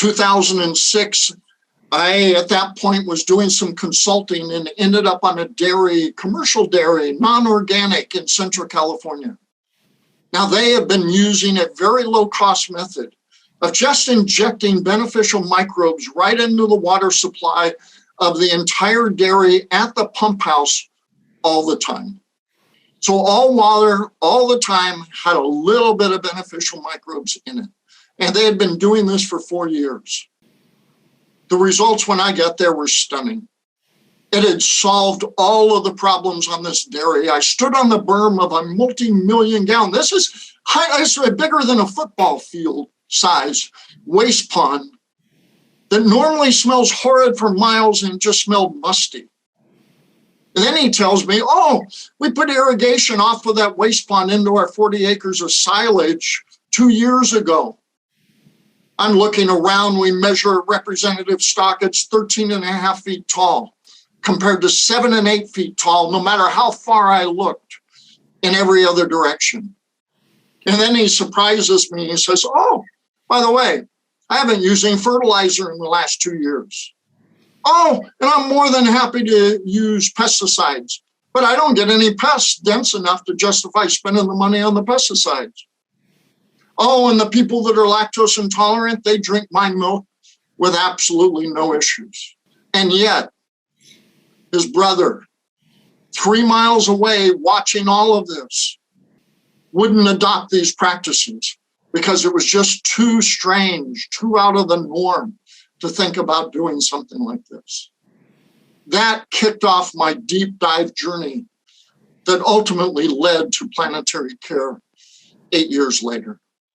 2006, I, at that point, was doing some consulting and ended up on a dairy, commercial dairy, non-organic in Central California. Now, they have been using a very low-cost method of just injecting beneficial microbes right into the water supply of the entire dairy at the pump house all the time. So all water, all the time, had a little bit of beneficial microbes in it. And they had been doing this for 4 years. The results when I got there were stunning. It had solved all of the problems on this dairy. I stood on the berm of a multi-million gallon. This is bigger than a football field size waste pond that normally smells horrid for miles and just smelled musty. And then he tells me, oh, we put irrigation off of that waste pond into our 40 acres of silage 2 years ago. I'm looking around, we measure a representative stock, it's 13 and a half feet tall, compared to 7 and 8 feet tall, no matter how far I looked in every other direction. And then he surprises me, he says, oh, by the way, I haven't used any fertilizer in the last 2 years. Oh, and I'm more than happy to use pesticides, but I don't get any pests dense enough to justify spending the money on the pesticides. Oh, and the people that are lactose intolerant, they drink my milk with absolutely no issues. And yet, his brother, 3 miles away, watching all of this, wouldn't adopt these practices because it was just too strange, too out of the norm to think about doing something like this. That kicked off my deep dive journey that ultimately led to Planetary Care 8 years later.